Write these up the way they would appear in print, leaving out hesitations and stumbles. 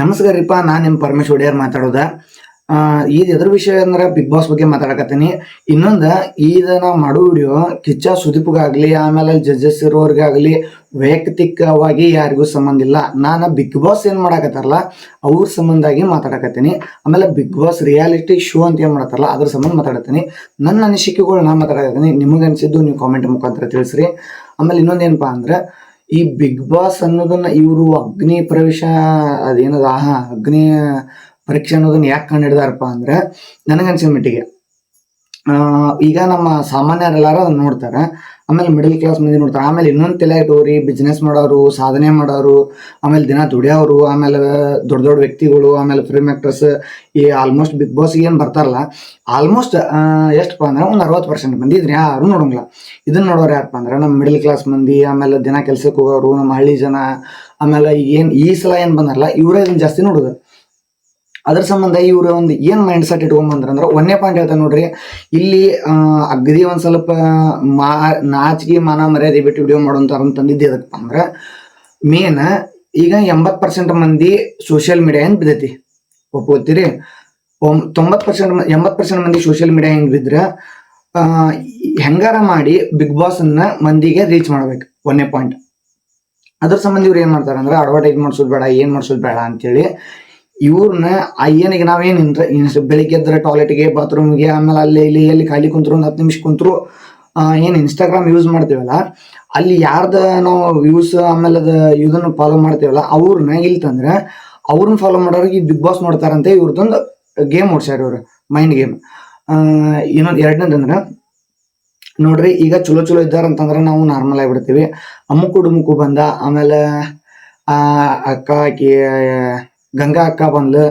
ನಮಸ್ಕಾರ ರೀಪಾ, ನಾನು ನಿಮ್ಮ ಪರಮೇಶ್ ಒಡೆಯರ್ ಮಾತಾಡೋದ. ಈಗ ಎದ್ರ ವಿಷಯ ಅಂದ್ರೆ ಬಿಗ್ ಬಾಸ್ ಬಗ್ಗೆ ಮಾತಾಡಕತ್ತೀನಿ. ಇನ್ನೊಂದ ಈಗ ನಾವು ಮಾಡೋ ವಿಡಿಯೋ ಕಿಚ್ಚ ಸುದೀಪ್ಗಾಗ್ಲಿ ಆಮೇಲೆ ಜಡ್ಜಸ್ ಇರೋರ್ಗಾಗ್ಲಿ ವೈಯಕ್ತಿಕವಾಗಿ ಯಾರಿಗೂ ಸಂಬಂಧ ಇಲ್ಲ. ನಾನು ಬಿಗ್ ಬಾಸ್ ಏನ್ ಮಾಡಾಕತ್ತಾರಲ್ಲ ಅವ್ರ ಸಂಬಂಧಾಗಿ ಮಾತಾಡಕತ್ತೀನಿ. ಆಮೇಲೆ ಬಿಗ್ ಬಾಸ್ ರಿಯಾಲಿಟಿ ಶೋ ಅಂತ ಏನ್ ಮಾಡತ್ತಾರಲ್ಲ ಅದ್ರ ಸಂಬಂಧ ಮಾತಾಡತ್ತೀನಿ. ನನ್ನ ಅನಿಸಿಕೆಗಳು ನಾ ಮಾತಾಡಕತ್ತೀನಿ. ನಿಮಗೆ ಅನಿಸಿದ್ದು ನೀವು ಕಾಮೆಂಟ್ ಮುಖಾಂತರ ತಿಳಿಸ್ರಿ. ಆಮೇಲೆ ಇನ್ನೊಂದೇನಪ್ಪಾ ಅಂದ್ರೆ ಈ ಬಿಗ್ ಬಾಸ್ ಅನ್ನೋದನ್ನ ಇವರು ಅಗ್ನಿ ಪ್ರವೇಶ ಅದೇನದ ಅಗ್ನಿ ಪರೀಕ್ಷೆ ಅನ್ನೋದನ್ನ ಯಾಕೆ ಕಂಡು ಹಿಡ್ದಾರಪ್ಪ ಅಂದ್ರೆ ನನಗನ್ಸಿದ ಮಟ್ಟಿಗೆ ಈಗ ನಮ್ಮ ಸಾಮಾನ್ಯರೆಲ್ಲಾರು ಅದನ್ನ ನೋಡ್ತಾರೆ. ಆಮೇಲೆ ಮಿಡಲ್ ಕ್ಲಾಸ್ ಮಂದಿ ನೋಡ್ತಾರೆ. ಆಮೇಲೆ ಇನ್ನೊಂದು ತಲೆ ಇಟ್ಟವ್ರಿ ಬಿಸ್ನೆಸ್ ಮಾಡೋರು, ಸಾಧನೆ ಮಾಡೋರು, ಆಮೇಲೆ ದಿನ ದುಡಿಯೋರು, ಆಮೇಲೆ ದೊಡ್ಡ ದೊಡ್ಡ ವ್ಯಕ್ತಿಗಳು, ಆಮೇಲೆ ಫಿಲ್ಮ್ ಆಕ್ಟರ್ಸ್, ಈ ಆಲ್ಮೋಸ್ಟ್ ಬಿಗ್ ಬಾಸ್ ಏನ್ ಬರ್ತಾರಲ್ಲ ಆಲ್ಮೋಸ್ಟ್ ಎಷ್ಟಪ್ಪ ಅಂದ್ರೆ ಒಂದು 60% ಮಂದಿ ಇದ್ರೆ ಯಾರು ನೋಡಂಗಿಲ್ಲ. ಇದನ್ನ ನೋಡೋರು ಯಾರಪ್ಪ ಅಂದ್ರೆ ನಮ್ಮ ಮಿಡಲ್ ಕ್ಲಾಸ್ ಮಂದಿ, ಆಮೇಲೆ ದಿನ ಕೆಲ್ಸಕ್ಕೆ ಹೋಗೋರು, ನಮ್ಮ ಹಳ್ಳಿ ಜನ, ಆಮೇಲೆ ಈ ಸಲ ಏನ್ ಬಂದಾರಲ್ಲ ಇವರೇ ಇದನ್ನ ಜಾಸ್ತಿ ನೋಡೋದು. ಅದ್ರ ಸಂಬಂಧ ಇವ್ರ ಒಂದು ಏನ್ ಮೈಂಡ್ ಸೆಟ್ ಇಟ್ಕೊಂಡ್ಬಂದ್ರ ಒಂದೇ ಪಾಯಿಂಟ್ ಹೇಳ್ತಾನೆ ನೋಡ್ರಿ. ಇಲ್ಲಿ ಅಗದಿ ಒಂದ್ ಸ್ವಲ್ಪ ನಾಚಿಕೆ ಮಾನ ಮರ್ಯಾದೆ ಬಿಟ್ಟು ವಿಡಿಯೋ ಮಾಡೋಂತಾರ ಅಂತಂದಿದ್ದು ಎದಕ್ಕಪ್ಪ ಅಂದ್ರ ಮೇನ್ ಈಗ 80% ಮಂದಿ ಸೋಷಿಯಲ್ ಮೀಡಿಯಾ ಏನ್ ಬಿದ್ದೈತಿ ಒಪ್ಕೋತೀರಿ. 80% ಮಂದಿ ಸೋಷಿಯಲ್ ಮೀಡಿಯಾ ಹೆಂಗ್ ಬಿದ್ರ ಹೆಂಗಾರ ಮಾಡಿ ಬಿಗ್ ಬಾಸ್ ಅನ್ನ ಮಂದಿಗೆ ರೀಚ್ ಮಾಡ್ಬೇಕು. ಒಂದೇ ಪಾಯಿಂಟ್. ಅದ್ರ ಸಂಬಂಧ ಇವ್ರು ಏನ್ ಮಾಡ್ತಾರ ಅಂದ್ರೆ ಅಡ್ವರ್ಟೈಸ್ ಮಾಡ್ಸೋದ್ ಬೇಡ, ಏನ್ ಮಾಡ್ಸೋದ್ ಬೇಡ ಅಂತೇಳಿ ಇವ್ರನ್ನ ಏನಿಗೆ ನಾವೇನ್ ಬೆಳಿಗ್ಗೆ ಎದ್ರೆ ಟಾಯ್ಲೆಟ್ಗೆ, ಬಾತ್ರೂಮ್ಗೆ, ಆಮೇಲೆ ಅಲ್ಲಿ ಇಲ್ಲಿ ಎಲ್ಲಿ ಖಾಲಿ ಕುಂತ್ರು ಒಂದು 10 ನಿಮಿಷ ಕುಂತ್ರು ಏನ್ ಇನ್ಸ್ಟಾಗ್ರಾಮ್ ಯೂಸ್ ಮಾಡ್ತೀವಲ್ಲ ಅಲ್ಲಿ ಯಾರ್ದ ನಾವು ವ್ಯೂಸ್ ಆಮೇಲೆ ಅದ ಇದನ್ನ ಫಾಲೋ ಮಾಡ್ತೀವಲ್ಲ ಅವ್ರನ್ನ ಇಲ್ಲಿ ತಂದ್ರೆ ಅವ್ರನ್ನ ಫಾಲೋ ಮಾಡೋರಿಗೆ ಈ ಬಿಗ್ ಬಾಸ್ ನೋಡ್ತಾರಂತೆ. ಇವ್ರದೊಂದು ಗೇಮ್ ಓಡ್ಸ್ಯಾರ ಇವ್ರು, ಮೈಂಡ್ ಗೇಮ್. ಇನ್ನೊಂದು ಎರಡನೇದಂದ್ರೆ ನೋಡ್ರಿ, ಈಗ ಚಲೋ ಚಲೋ ಇದ್ದಾರಂತಂದ್ರೆ ನಾವು ನಾರ್ಮಲ್ ಆಗಿಬಿಡ್ತೀವಿ. ಅಮ್ಮುಕು ಡುಮುಕು ಬಂದ, ಆಮೇಲೆ ಅಕ್ಕ ಆಕಿ ಗಂಗಾ ಅಕ್ಕ ಬಂದ್ಲು,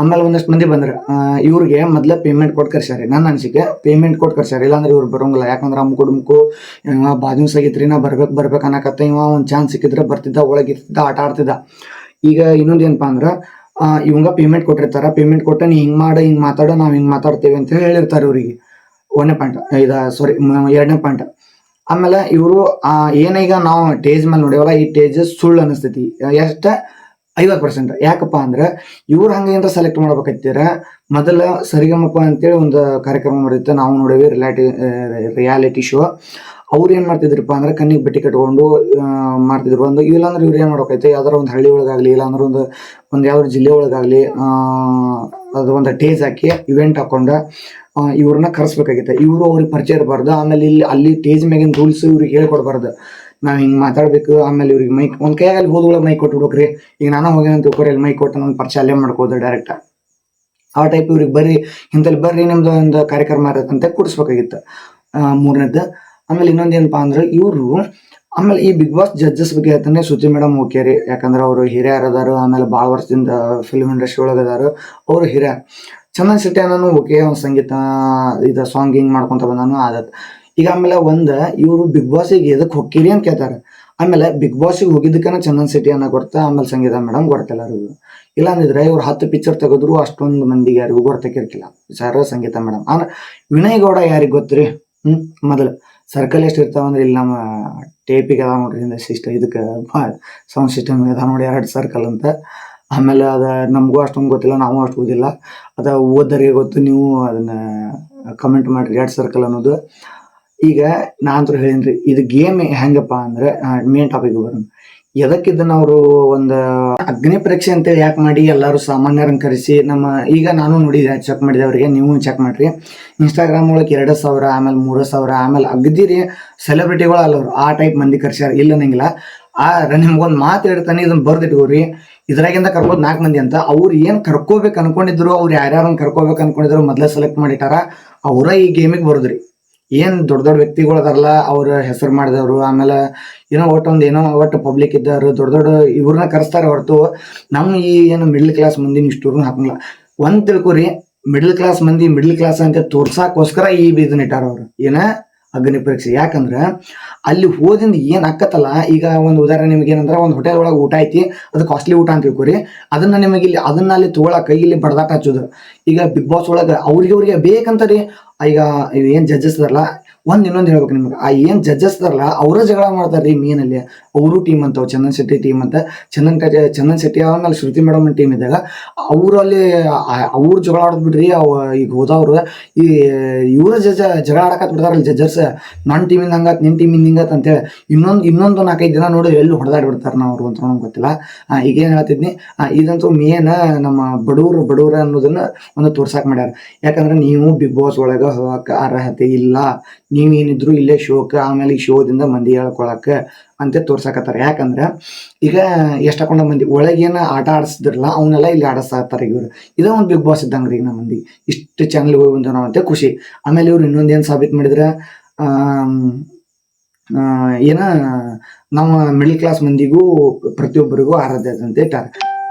ಆಮೇಲೆ ಒಂದಷ್ಟು ಮಂದಿ ಬಂದ್ರ. ಇವ್ರಿಗೆ ಮೊದ್ಲ ಪೇಮೆಂಟ್ ಕೊಟ್ಟು ಕರ್ಸ್ಯಾರಿ. ನನ್ನ ಅನಿಸಿಕೆ ಪೇಮೆಂಟ್ ಕೊಟ್ಟು ಕರ್ಸ್ಯಾರ, ಇಲ್ಲಾಂದ್ರೆ ಇವ್ರು ಬರೋಂಗಿಲ್ಲ. ಯಾಕಂದ್ರೆ ಅಮ್ಮುಕು ಡುಮುಕು ಬಾಜು ಸಾಗಿತ್ರಿ ನಾ ಬರ್ಬೇಕು ಅನ್ನಕತ್ತ. ಇವ ಒಂದು ಚಾನ್ಸ್ ಸಿಕ್ಕಿದ್ರೆ ಬರ್ತಿದ್ದ, ಒಳಗಿರ್ತಿದ್ದ, ಆಟ ಆಡ್ತಿದ್ದ. ಈಗ ಇನ್ನೊಂದು ಏನಪ್ಪಾ ಅಂದ್ರೆ ಇವಂಗ ಪೇಮೆಂಟ್ ಕೊಟ್ಟಿರ್ತಾರ. ಪೇಮೆಂಟ್ ಕೊಟ್ಟ ನೀ ಹಿಂಗ್ ಮಾಡ, ಹಿಂಗ್ ಮಾತಾಡೋ, ನಾವ್ ಹಿಂಗ್ ಮಾತಾಡ್ತೇವೆ ಅಂತ ಹೇಳಿರ್ತಾರೆ ಇವ್ರಿಗೆ. ಒಂದನೇ ಪಾಯಿಂಟ್ ಎರಡನೇ ಪಾಯಿಂಟ್. ಆಮೇಲೆ ಇವರು ಏನೀಗ ನಾವು ಟೇಜ್ ಮೇಲೆ ನೋಡ್ಯವಲ್ಲ, ಈ ಟೇಜ್ ಸುಳ್ಳು ಅನಿಸ್ತೈತಿ. ಎಷ್ಟ 50%. ಯಾಕಪ್ಪ ಅಂದ್ರೆ ಇವ್ರು ಹಂಗೇನ್ರ ಸೆಲೆಕ್ಟ್ ಮಾಡ್ಬೇಕತ್ತೀರ ಮೊದಲ ಸರಿಗಮಪ ಅಂತೇಳಿ ಒಂದು ಕಾರ್ಯಕ್ರಮ ಮಾಡಿತ್ತು, ನಾವು ನೋಡೇವಿ, ರಿಯಾಲಿಟಿ ಶೋ. ಅವ್ರು ಏನ್ ಮಾಡ್ತಿದ್ರಪ್ಪ ಅಂದ್ರೆ ಕಣ್ಣಿಗೆ ಬಟ್ಟೆ ಕಟ್ಕೊಂಡು ಮಾಡ್ತಿದ್ರು. ಇಲ್ಲಾಂದ್ರೆ ಇವ್ರು ಏನ್ ಮಾಡ್ಬೇಕೈತೆ, ಯಾವ್ದಾರ ಒಂದು ಹಳ್ಳಿ ಒಳಗಾಗ್ಲಿ, ಇಲ್ಲಾಂದ್ರೆ ಒಂದು ಯಾವ್ದಾರ ಜಿಲ್ಲೆ ಒಳಗಾಗ್ಲಿ ಅದು ಒಂದು ಟೇಜ್ ಹಾಕಿ ಇವೆಂಟ್ ಹಾಕೊಂಡ ಇವ್ರನ್ನ ಕರೆಸ್ಬೇಕಾಗಿತ್ತು. ಇವರು ಅವ್ರಿಗೆ ಪರಿಚಯ ಇರಬಾರ್ದು. ಆಮೇಲೆ ಅಲ್ಲಿ ಟೇಜ್ ಮ್ಯಾಗಿನ ರೂಲ್ಸ್ ಇವ್ರಿಗೆ ಹೇಳ್ಕೊಡ್ಬಾರ್ದು. ನಾವ್ ಹಿಂಗ್ ಮಾತಾಡ್ಬೇಕು. ಆಮೇಲೆ ಇವ್ರಿಗೆ ಮೈಕ್ ಒಂದ್ ಕೈಯಾಗಲ್ಲಿ ಹೋದ್ಗಳ ಮೈಕ್ ಕೊಟ್ಬಿಡ್ಬೇಕ್ರಿ. ಈಗ ನಾನು ಹೋಗ್ಯಾನ ತಿಳ್ಕೊರಿ, ಅಲ್ಲಿ ಮೈಕ್ ಕೊಟ್ಟು ನನ್ನ ಪರಿಚಯ ಅಲ್ಲೇ ಮಾಡ್ಕೋದು ಡೈರೆಕ್ಟ್. ಆ ಟೈಪ್ ಇವ್ರಿಗೆ ಬರ್ರಿ ಇಂತಲ್ಲಿ ಬರ್ರಿ ನಿಮ್ದು ಒಂದು ಕಾರ್ಯಕ್ರಮ ಇರತ್ತಂತ ಕೂಡಿಸ್ಬೇಕಾಗಿತ್ತು. ಮೂರನೇದ್ದು. ಆಮೇಲೆ ಇನ್ನೊಂದೇನಪ್ಪಾ ಅಂದ್ರೆ ಇವರು ಆಮೇಲೆ ಈ ಬಿಗ್ ಬಾಸ್ ಜಡ್ಜಸ್ ಬಗ್ಗೆ ಹೇಳ್ತಾನೆ ಶ್ರುತಿ ಮೇಡಮ್ ಓಕೆ ರೀ. ಯಾಕಂದ್ರೆ ಅವರು ಹಿರಿಯರ್ ಅದಾರು, ಆಮೇಲೆ ಭಾಳ ವರ್ಷದಿಂದ ಫಿಲ್ಮ್ ಇಂಡಸ್ಟ್ರಿ ಒಳಗೆ ಅದಾರು. ಅವರು ಹಿರಿಯ ಚಂದನ್ ಶೆಟ್ಟಿ ಅನ್ನೋನು ಓಕೆ, ಸಂಗೀತ ಇದು ಸಾಂಗ್ ಮಾಡ್ಕೊಂತ ಬಂದಾನು ಆದತ್. ಈಗ ಆಮೇಲೆ ಇವರು ಬಿಗ್ ಬಾಸಿಗೆ ಎದಕ್ ಹೋಗಿರಿ ಅಂತ ಕೇಳ್ತಾರೆ. ಆಮೇಲೆ ಬಿಗ್ ಬಾಸಿಗೆ ಹೋಗಿದ್ದಕ್ಕನ ಚಂದನ್ ಶೆಟ್ಟಿ ಅನ್ನೋ ಗೊತ್ತಾ, ಆಮೇಲೆ ಸಂಗೀತ ಮೇಡಮ್ ಗೊತ್ತಿಲ್ಲರಿಗೂ. ಇಲ್ಲ ಅಂದಿದ್ರೆ ಇವ್ರು 10 ಪಿಕ್ಚರ್ ತೆಗೆದ್ರು ಅಷ್ಟೊಂದು ಮಂದಿಗೆ ಯಾರಿಗೂ ಗೊತ್ತಿರ್ಕಿಲ್ಲ. ಸರ್ ಸಂಗೀತ ಮೇಡಮ್ ಅಂದ್ರೆ ವಿನಯ್ ಗೌಡ ಯಾರಿಗ್ ಗೊತ್ತ್ರಿ? ಮೊದಲು ಸರ್ಕಲ್ ಎಷ್ಟು ಇರ್ತಾವಂದ್ರೆ ಇಲ್ಲಿ ನಮ್ಮ ಟೇಪಿಗೆ ಅದ ನೋಡ್ರಿ ಇದಕ್ಕೆ ಸೌಂಡ್ ಸಿಸ್ಟಮ್ ಅದ ನೋಡಿ 2 ಸರ್ಕಲ್ ಅಂತ. ಆಮೇಲೆ ಅದ ನಮಗೂ ಅಷ್ಟೊಂದು ಗೊತ್ತಿಲ್ಲ, ನಾವು ಅಷ್ಟು ಓದಿಲ್ಲ. ಅದ ಓದರಿಗೆ ಗೊತ್ತು, ನೀವು ಅದನ್ನ ಕಮೆಂಟ್ ಮಾಡ್ರಿ 2 ಸರ್ಕಲ್ ಅನ್ನೋದು. ಈಗ ನಾನಂತೂ ಹೇಳಿನ್ರಿ, ಇದು ಗೇಮ್ ಹೆಂಗಪ್ಪ ಅಂದ್ರೆ ಮೇನ್ ಟಾಪಿಕ್ ಬರೋಣ. ಎದಕ್ಕಿದ್ದನ್ನ ಅವರು ಒಂದು ಅಗ್ನಿ ಪರೀಕ್ಷೆ ಅಂತೇಳಿ ಯಾಕೆ ಮಾಡಿ ಎಲ್ಲರೂ ಸಾಮಾನ್ಯರನ್ನ ಕರೆಸಿ ಈಗ ನಾನು ನೋಡಿದೆ, ಚೆಕ್ ಮಾಡಿದೆ ಅವ್ರಿಗೆ, ನೀವು ಚೆಕ್ ಮಾಡ್ರಿ. ಇನ್ಸ್ಟಾಗ್ರಾಮ್ ಒಳಗೆ 2,000 ಆಮೇಲೆ 3,000 ಆಮೇಲೆ ಅಗದಿರಿ ಸೆಲೆಬ್ರಿಟಿಗಳು ಅಲ್ಲವ್ರು ಆ ಟೈಪ್ ಮಂದಿ ಕರ್ಸ್ಯಾರ. ಇಲ್ಲ ಅನ್ನಂಗಿಲ್ಲ. ನಿಮ್ಗೊಂದು ಮಾತು ಹೇಳ್ತಾನೆ, ಇದನ್ನ ಬರ್ದಿಟ್ಕೋರಿ. ಇದ್ರಾಗಿಂದ ಕರ್ಕೋದ್ 4 ಮಂದಿ ಅಂತ. ಅವ್ರು ಏನ್ ಕರ್ಕೋಬೇಕು ಅನ್ಕೊಂಡಿದ್ರು, ಅವ್ರು ಯಾರ್ಯಾರನ್ನ ಕರ್ಕೋಬೇಕು ಅನ್ಕೊಂಡಿದ್ರು ಮೊದ್ಲೇ ಸೆಲೆಕ್ಟ್ ಮಾಡಿಟ್ಟಾರ. ಅವ್ರ ಈ ಗೇಮಿಗೆ ಬರೋದ್ರಿ. ಏನ್ ದೊಡ್ಡ ದೊಡ್ಡ ವ್ಯಕ್ತಿಗಳು ಅದಾರಲ್ಲ ಅವ್ರ ಹೆಸರು ಮಾಡಿದವರು, ಆಮೇಲೆ ಒಟ್ಟು ಪಬ್ಲಿಕ್ ಇದ್ದವ್ರು, ದೊಡ್ಡ ದೊಡ್ಡ ಇವ್ರನ್ನ ಕರೆಸ್ತಾರೆ ಹೊರತು ನಮ್ಮ ಈ ಏನು ಮಿಡ್ಲ್ ಕ್ಲಾಸ್ ಮಂದಿನ ಇಷ್ಟೂರ್ನ ಹಾಕಂಗಿಲ್ಲ. ಒಂದ್ ತಿಳ್ಕೊರಿ, ಮಿಡ್ಲ್ ಕ್ಲಾಸ್ ಮಂದಿ ಮಿಡ್ಲ್ ಕ್ಲಾಸ್ ಅಂತ ತೋರ್ಸಾಕೋಸ್ಕರ ಈ ಇದನ್ನ ಇಟ್ಟಾರ ಅವ್ರು, ಏನ ಅಗ್ನಿ ಪರೀಕ್ಷೆ. ಯಾಕಂದ್ರ ಅಲ್ಲಿ ಹೋದಿಂದ ಏನ್ ಆಕತ್ತಲ್ಲ, ಈಗ ಒಂದು ಉದಾಹರಣೆ ನಿಮ್ಗೆ ಏನಂದ್ರೆ ಒಂದು ಹೋಟೆಲ್ ಒಳಗೆ ಊಟ ಐತಿ, ಅದು ಕಾಸ್ಟ್ಲಿ ಊಟ ಅಂತ ತಿಳ್ಕೊರಿ. ಅದನ್ನ ಅಲ್ಲಿ ತಗೊಳಕ ಇಲ್ಲಿ ಬಡದಾಟ ಹಚ್ಚೋದು. ಈಗ ಬಿಗ್ ಬಾಸ್ ಒಳಗೆ ಅವ್ರಿಗೆ ಬೇಕಂತ ರೀ. ಈಗ ಏನ್ ಜಡ್ಜಸ್ ಅದಾರಲ್ಲ ಇನ್ನೊಂದು ಹೇಳ್ಬೇಕು ನಿಮ್ಗೆ, ಆ ಏನ್ ಜಡ್ಜಸ್ ಇದಾರಲ್ಲ ಅವರ ಜಗಳ ಮಾಡ್ತಾರ್ರಿ ಮೇನಲ್ಲಿ. ಅವರು ಟೀಮ್ ಅಂತ ಚಂದನ್ ಶೆಟ್ಟಿ ಟೀಮ್ ಅಂತ, ಚಂದನ್ ಶೆಟ್ಟಿ ಆಮೇಲೆ ಶ್ರುತಿ ಮೇಡಮ್ ಟೀಮ್ ಇದ್ದಾಗ ಅವ್ರು ಅಲ್ಲಿ ಅವ್ರು ಜಗಳ ಆಡೋದ್ ಬಿಡ್ರಿ. ಈಗ ಹೋದವ್ರು ಈ ಇವ್ರ ಜಗಳ ಆಡಕತ್ ಬಿಡ್ತಾರಲ್ಲ ಜಡ್ಜಸ್, ನನ್ನ ಟೀಮಿಂದ ಹಂಗತ್ ನಿನ್ ಟೀಮಿಂದ ಹಿಂಗತ್ ಅಂತೇಳಿ ಇನ್ನೊಂದು 4-5 ದಿನ ನೋಡಿ ಎಲ್ಲಿ ಹೊಡೆದಾಡ್ಬಿಡ್ತಾರ ಅವ್ರು ಅಂತ ನಮ್ಗೆ ಗೊತ್ತಿಲ್ಲ. ಈಗ ಏನ್ ಹೇಳ್ತಿದ್ನಿ, ಇದಂತೂ ಮೇನ್ ನಮ್ಮ ಬಡವ್ರ ಅನ್ನೋದನ್ನ ಒಂದು ತೋರ್ಸಾಕ್ ಮಾಡ್ಯಾರ. ಯಾಕಂದ್ರೆ ನೀವು ಬಿಗ್ ಬಾಸ್ ಒಳಗ ಹೋಗಕ್ಕೆ ಅರ್ಹತೆ ಇಲ್ಲ, ನೀವೇನಿದ್ರು ಇಲ್ಲೇ ಶೋಕ ಆಮೇಲೆ ಈ ಶೋದಿಂದ ಮಂದಿ ಹೇಳ್ಕೊಳಕ ಅಂತ ತೋರ್ಸಾಕತ್ತಾರ. ಯಾಕಂದ್ರ ಈಗ ಎಷ್ಟಕೊಂಡ ಮಂದಿ ಒಳಗೇನ ಆಟ ಆಡಿಸಿದ್ರಲ್ಲ ಅವನ್ನೆಲ್ಲ ಇಲ್ಲಿ ಆಡಿಸ್ತಾರ ಇವ್ರು. ಇದ ಒಂದು ಬಿಗ್ ಬಾಸ್ ಇದ್ದಂಗ್ರಿ. ಈಗ ನಮ್ಮ ಮಂದಿ ಇಷ್ಟು ಚಾನಲ್ ಹೋಗಿ ಬಂದ ನಾವು ಅಂತ ಖುಷಿ. ಆಮೇಲೆ ಇವ್ರು ಇನ್ನೊಂದೇನ್ ಸಾಬೀತ್ ಮಾಡಿದ್ರ, ಏನ ನಮ್ಮ ಮಿಡಲ್ ಕ್ಲಾಸ್ ಮಂದಿಗೂ ಪ್ರತಿಯೊಬ್ಬರಿಗೂ ಆರಾಧ್ಯ ಅಂತ ಇಟ್ಟಾರ.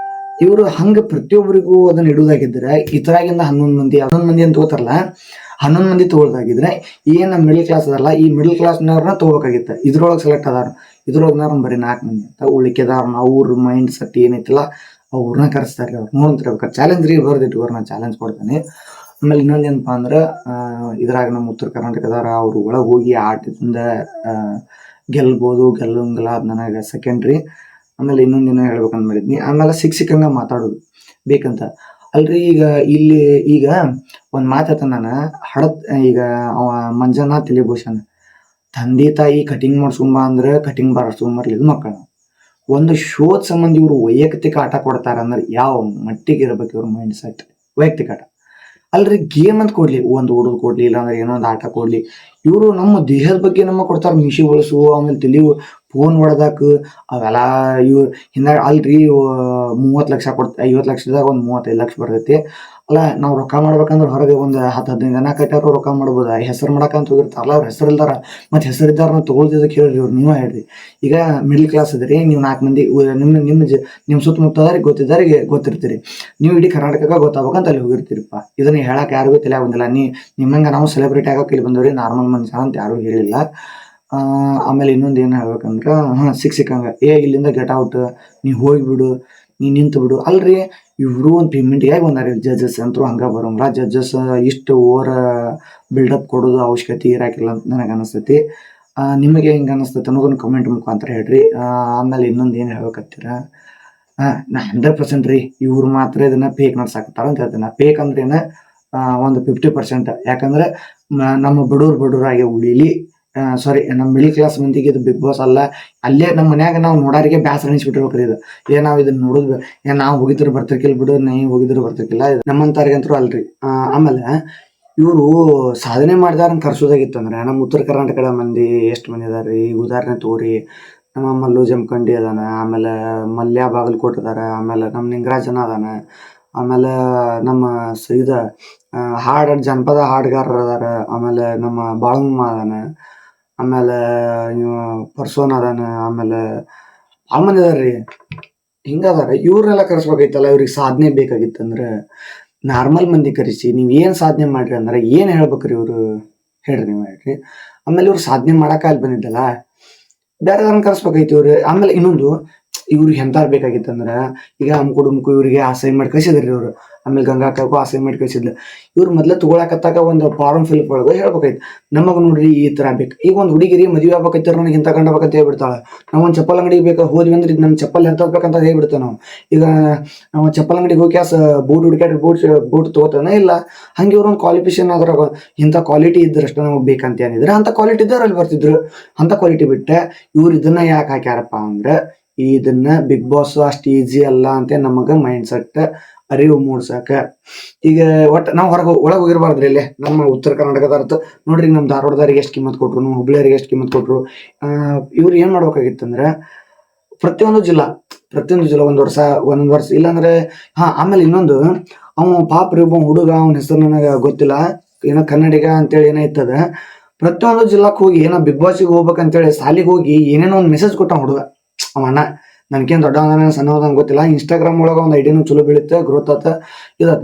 ಇವರು ಹಂಗ ಪ್ರತಿಯೊಬ್ಬರಿಗೂ ಅದನ್ನ ಇಡುವುದಾಗಿದ್ರೆ ಇತರಾಗಿಂದ 11 ಮಂದಿ ಅಂತ ತಗೋತಾರಲ್ಲ, 11 ಮಂದಿ ತಗೊಳ್ದಾಗಿದ್ರೆ ಏನ್ ಮಿಡಲ್ ಕ್ಲಾಸ್ ಅದಲ್ಲ, ಈ ಮಿಡಲ್ ಕ್ಲಾಸ್ನವ್ರನ್ನ ತಗೋಬೇಕಾಗಿತ್ತು. ಇದ್ರೊಳಗೆ ಸೆಲೆಕ್ಟ್ ಅದಾರ, ಇದ್ರೊಳಗ್ನವ್ರ ಬರೀ 4 ಮಂದಿ ಅಂತ. ಉಳಿಕೆದಾರನ ಅವ್ರ ಮೈಂಡ್ ಸೆಟ್ ಏನೈತಿಲ್ಲ ಅವ್ರನ್ನ ಕರೆಸ್ತಾರೆ. ಅವ್ರು ನೋಡ್ತಿರ್ಬೇಕು. ಚಾಲೆಂಜ್ ರೀ ಬರ್ದಿಟ್ಟು ನಾ ಚಾಲೆಂಜ್ ಕೊಡ್ತೇನೆ. ಆಮೇಲೆ ಇನ್ನೊಂದೇನಪ್ಪಾ ಅಂದ್ರೆ, ಇದ್ರಾಗ ನಮ್ಮ ಉತ್ತರ ಕರ್ನಾಟಕದಾರ ಅವ್ರು ಒಳಗೆ ಹೋಗಿ ಆಟದಿಂದ ಗೆಲ್ಬೋದು ಗೆಲ್ಲಂಗಿಲ್ಲ ಅದು ನನಗೆ ಸೆಕೆಂಡ್ರಿ. ಆಮೇಲೆ ಇನ್ನೊಂದಿನ ಹೇಳ್ಬೇಕಂತ ಮಾಡಿದ್ನಿ. ಆಮೇಲೆ ಸಿಕ್ಕಂಗ ಮಾತಾಡೋದು ಬೇಕಂತ ಅಲ್ರಿ. ಈಗ ಒಂದ್ ಮಾತಾತ ನಾನು ಈಗ ಅವ ಮಂಜುನಾಥ್ ಇಲಿಭೂಷಣ್ ತಂದೆ ತಾಯಿ ಕಟಿಂಗ್ ಮಾಡ್ಸ್ಕೊಂಬ ಅಂದ್ರೆ ಕಟಿಂಗ್ ಬಾರಿಸ್ಕೊಂಬರ್ಲಿದ್ ಮಕ್ಕಳು. ಒಂದು ಶೋದ್ ಸಂಬಂಧ ಇವ್ರು ವೈಯಕ್ತಿಕ ಆಟ ಕೊಡ್ತಾರ ಅಂದ್ರೆ ಯಾವ ಮಟ್ಟಿಗೆ ಇರ್ಬೇಕು ಇವ್ರ ಮೈಂಡ್ ಸೆಟ್. ವೈಯಕ್ತಿಕ ಆಟ ಅಲ್ರಿ, ಗೇಮ್ ಅಂತ ಕೊಡ್ಲಿ, ಒಂದು ಹುಡುಗ ಕೊಡ್ಲಿ, ಇಲ್ಲಾಂದ್ರೆ ಏನೋ ಒಂದು ಆಟ ಕೊಡ್ಲಿ, ಇವರು ನಮ್ಮ ದೇಹದ ಬಗ್ಗೆ ನಮ್ಮ ಕೊಡ್ತಾರ. ಮಿಶಿ ಬಳಸು, ಆಮೇಲೆ ತಲಿ ಫೋನ್ ಹೊಡೆದಾಕ ಅವೆಲ್ಲ. ಇವ್ ಹಿಂದಾಗ ಅಲ್ರಿ 30 ಲಕ್ಷ 50 ಲಕ್ಷದಾಗ ಒಂದು 35 ಲಕ್ಷ ಬರ್ತೈತಿ. ಅಲ್ಲ ನಾವು ರೊಕ್ಕ ಮಾಡ್ಬೇಕಂದ್ರೆ ಹೊರಗೆ ಒಂದು 10-15 ಜನ ಕಟ್ಟಾರು ರೊಕ್ಕ ಮಾಡ್ಬೋದು. ಹೆಸರು ಮಾಡಕಂತ ಹೋಗಿರ್ತಾರಲ್ಲ, ಅವ್ರ ಹೆಸರು ಇಲ್ದಾರ ಮತ್ತೆ ಹೆಸರಿದ್ದಾರನ್ನ ತಗೊಳ್ತಿದ್ದಕ್ಕೆ ಹೇಳ್ರಿ ಇವ್ರು. ನೀವೇ ಹೇಳ್ರಿ. ಈಗ ಮಿಡ್ಲ್ ಕ್ಲಾಸ್ ಇದ್ರಿ, ನೀವು 4 ಮಂದಿ ನಿಮ್ಮ ಸುತ್ತಮುತ್ತದವ್ರಿಗೆ ಗೊತ್ತಿರ್ತೀರಿ. ನೀವು ಇಡೀ ಕರ್ನಾಟಕಕ್ಕೆ ಗೊತ್ತಾಗ್ಬೇಕಂತ ಅಲ್ಲಿ ಹೋಗಿರ್ತೀರಿಪ್ಪ. ಇದನ್ನ ಹೇಳಕ್ ಯಾರಿಗೂ ತಲೆ ಬಂದಿಲ್ಲ. ನಿಮ್ಮಂಗ ನಾವು ಸೆಲೆಬ್ರಿಟಿ ಆಗಕ್ಕೆ ಇಲ್ಲಿ ಬಂದವ್ರಿ, ನಾರ್ಮಲ್ ಮನುಷ್ಯ ಅಂತ ಯಾರು ಹೇಳಿಲ್ಲ. ಆಮೇಲೆ ಇನ್ನೊಂದು ಏನು ಹೇಳ್ಬೇಕಂದ್ರ, ಸಿಕ್ಕಂಗ ಇಲ್ಲಿಂದ ಗೆಟ್ ಔಟ್, ನೀ ಹೋಗ್ಬಿಡು, ನೀ ನಿಂತು ಬಿಡು. ಅಲ್ರಿ, ಇವರು ಒಂದು ಪೇಮೆಂಟ್ಗಾಗಿ ಬಂದಾರ ಜಡ್ಜಸ್ ಅಂತೂ. ಹಂಗ ಬರೋಂಗಿಲ್ಲ. ಜಡ್ಜಸ್ ಇಷ್ಟು ಓವರ್ ಬಿಲ್ಡಪ್ ಕೊಡೋದು ಅವಶ್ಯಕತೆ ಇರಾಕಿಲ್ಲ ಅಂತ ನನಗೆ ಅನಿಸ್ತೈತಿ. ನಿಮಗೆ ಹೆಂಗೆ ಅನಿಸ್ತೈತೆ ಅನ್ನೋದನ್ನ ಕಮೆಂಟ್ ಮುಖಾಂತರ ಹೇಳ್ರಿ. ಆಮೇಲೆ ಇನ್ನೊಂದು ಏನು ಹೇಳ್ಬೇಕತ್ತೀರ, ನಾ 100% ರೀ ಇವ್ರು ಮಾತ್ರ ಇದನ್ನ ಫೇಕ್ ನಡ್ಸಾಕತ್ತಾರ ಅಂತ ಹೇಳ್ತೇನೆ. ಫೇಕ್ ಅಂದ್ರೇನ ಒಂದು 50%. ಯಾಕಂದ್ರೆ ನಮ್ಮ ಬಡವರಾಗಿ ಉಳಿಲಿ, ಸಾರಿ ನಮ್ಮ ಮಿಡಲ್ ಕ್ಲಾಸ್ ಮಂದಿಗೆ ಇದು ಬಿಗ್ ಬಾಸ್ ಅಲ್ಲ. ಅಲ್ಲೇ ನಮ್ಮ ಮನ್ಯಾಗ ನಾವು ನೋಡೋರಿಗೆ ಬ್ಯಾಸರ ಅನಿಸ್ಬಿಟ್ಟಿರ್ಬೇಕ್ರಿ ಇದು. ನಾವು ಇದನ್ನ ನೋಡುದು, ನಾವು ಹೋಗಿದ್ರು ಬರ್ತಿರ್ಕಿಲ್ಲ ಬಿಡು, ನೀವು ಹೋಗಿದ್ರು ಬರ್ತಿರ್ಕಿಲ್ಲ, ನಮ್ಮಂತಾರಿಗಂತರೂ ಅಲ್ರಿ. ಆಮೇಲೆ ಇವರು ಸಾಧನೆ ಮಾಡಿದಾರ ಕರ್ಸೋದಾಗಿತ್ತು ಅಂದ್ರೆ ನಮ್ಮ ಉತ್ತರ ಕರ್ನಾಟಕದ ಮಂದಿ ಎಷ್ಟು ಮಂದಿ ಅದಾರ್ರಿ. ಉದಾಹರಣೆ ತಗೋರಿ, ನಮ್ಮ ಮಲ್ಲು ಜಮಖಂಡಿ ಅದಾನ, ಆಮೇಲೆ ಮಲ್ಯ ಬಾಗಲಕೋಟ್ ಅದಾರ, ಆಮೇಲೆ ನಮ್ಮ ನಿಂಗರಾಜನ ಅದಾನ, ಆಮೇಲೆ ನಮ್ಮ ಜನಪದ ಹಾಡುಗಾರರು ಅದಾರ, ಆಮೇಲೆ ನಮ್ಮ ಬಾಳಮ್ಮ ಅದಾನ, ಆಮೇಲೆ ಪರ್ಸೋನ್ ಅದಾನ, ಆಮೇಲೆ ಭಾಳ ಮಂದಿ ಅದಾರ್ರಿ. ಹಿಂಗದಾರ. ಇವ್ರನ್ನೆಲ್ಲ ಕರೆಸ್ಬೇಕಾಯ್ತಲ್ಲ. ಇವ್ರಿಗೆ ಸಾಧನೆ ಬೇಕಾಗಿತ್ತಂದ್ರೆ ನಾರ್ಮಲ್ ಮಂದಿ ಕರೆಸಿ ನೀವು ಏನು ಸಾಧನೆ ಮಾಡ್ರಿ ಅಂದ್ರೆ ಏನು ಹೇಳ್ಬೇಕ್ರಿ ಇವರು ಹೇಳ್ರಿ, ನೀವು ಹೇಳ್ರಿ. ಆಮೇಲೆ ಇವ್ರು ಸಾಧನೆ ಮಾಡಕ ಅಲ್ಲಿ ಬಂದಿದ್ದಲ್ಲ, ಬೇರೆದವ್ರನ್ನ ಕರೆಸ್ಬೇಕಾಯ್ತು ಇವ್ರು. ಆಮೇಲೆ ಇನ್ನೊಂದು, ಇವ್ರಿಗೆ ಎಂತಾರು ಬೇಕಾಗಿತ್ತಂದ್ರೆ, ಈಗ ಅಮ್ಕುಡುಮ್ಕು ಇವರಿಗೆ ಅಸೈನ್ಮೆಂಟ್ ಕಳಿಸಿದ್ರಿ ಇವರು. ಆಮೇಲೆ ಗಂಗಾಕಕ್ಕೂ ಅಸೈನ್ಮೆಂಟ್ ಕಳಿಸಿದ್ಲು. ಇವ್ರು ಮೊದ್ಲು ತಗೊಳಕತ್ತಾಗ ಒಂದು ಫಾರ್ಮ್ ಫಿಲ್ಅಪ್ ಒಳಗೆ ಹೇಳ್ಬೇಕಾಯ್ತು, ನಮಗೆ ನೋಡ್ರಿ ಈ ಥರ ಬೇಕು. ಈಗ ಒಂದು ಹುಡುಗಿರಿ ಮದುವೆ ಆಗ್ಬೇಕೈತಾರ, ನನಗೆ ಇಂಥ ಗಂಡ ಬೇಕಂತ ಹೇಳ್ಬಿಡ್ತಾಳೆ. ನಾವು ಒಂದು ಚಪ್ಪಲ್ ಅಂಗಡಿಗೆ ಬೇಕಾ ಹೋದ್ವಿ ಅಂದ್ರೆ ಇದು ನಮ್ಮ ಚಪ್ಪಲ್ ಎಂತಬೇಕಂತ ಹೇಳ್ಬಿಡ್ತೇವೆ ನಾವು. ಈಗ ನಾವು ಚಪ್ಪಲ್ ಅಂಗಡಿಗೆ ಹೋಗಿ ಬೂಟ್ ಹುಡುಕಾಡಿ ಬೂಟ್ ತಗೋತಾನೆ ಇಲ್ಲ. ಹಂಗೆ ಇವ್ರೊಂದು ಕ್ವಾಲಿಫಿಕೇಶನ್ ಅದ್ರಾಗ ಇಂಥ ಕ್ವಾಲಿಟಿ ಇದ್ರಷ್ಟು ನಮಗೆ ಬೇಕಂತ ಏನಿದ್ರೆ ಅಂಥ ಕ್ವಾಲಿಟಿ ಇದ್ದವ್ರು ಅಲ್ಲಿ ಬರ್ತಿದ್ರು. ಅಂಥ ಕ್ವಾಲಿಟಿ ಬಿಟ್ಟೆ ಇವ್ರು ಇದನ್ನ ಯಾಕೆ ಹಾಕ್ಯಾರಪ್ಪ ಅಂದ್ರೆ, ಇದನ್ನ ಬಿಗ್ ಬಾಸ್ ಅಷ್ಟು ಈಸಿ ಅಲ್ಲ ಅಂತ ನಮಗೆ ಮೈಂಡ್ ಸೆಟ್ ಅರಿವು ಮೂಡ್ಸಕ. ಈಗ ಒಟ್ಟು ನಾವು ಒಳಗೆ ಹೋಗಿರ್ಬಾರ್ದ್ರಿ. ಇಲ್ಲೇ ನಮ್ಮ ಉತ್ತರ ಕರ್ನಾಟಕದ ಅರ್ಥ ನೋಡ್ರಿ, ನಮ್ಮ ಧಾರವಾಡದಾರಿಗೆ ಎಷ್ಟು ಕಿಮ್ಮತ್ ಕೊಟ್ರು, ನಮ್ಮ ಹುಬ್ಳಿಯರಿಗೆ ಎಷ್ಟು ಕಿಮ್ಮತ್ ಕೊಟ್ರು. ಇವ್ರು ಏನ್ ಮಾಡ್ಬೇಕಾಗಿತ್ತಂದ್ರೆ ಪ್ರತಿಯೊಂದು ಜಿಲ್ಲಾ ಒಂದ್ ವರ್ಷ ಇಲ್ಲಾಂದ್ರೆ ಆಮೇಲೆ ಇನ್ನೊಂದು, ಅವ ಪಾಪ್ರಿ ಒಬ್ಬ ಹುಡುಗ, ಅವನ ಹೆಸರು ನನಗೆ ಗೊತ್ತಿಲ್ಲ, ಏನೋ ಕನ್ನಡಿಗ ಅಂತೇಳಿ ಏನಾಯ್ತದ. ಪ್ರತಿಯೊಂದು ಜಿಲ್ಲಾಕ್ ಹೋಗಿ ಏನೋ ಬಿಗ್ ಬಾಸ್ಗೆ ಹೋಗ್ಬೇಕಂತೇಳಿ ಸಾಲಿಗೆ ಹೋಗಿ ಏನೇನೋ ಒಂದು ಮೆಸೇಜ್ ಕೊಟ್ಟ ಹುಡುಗ. ಅವಣ್ಣ ನನ್ಗೇನು ದೊಡ್ಡ ಸಣ್ಣ ಗೊತ್ತಿಲ್ಲ. ಇನ್ಸ್ಟಾಗ್ರಾಮ್ ಒಳಗೆ ಒಂದು ಐಡಿಯಾನು ಚಲೋ ಬೀಳುತ್ತೆ, ಗ್ರೋತ್ ಆತ ಇದಾತ.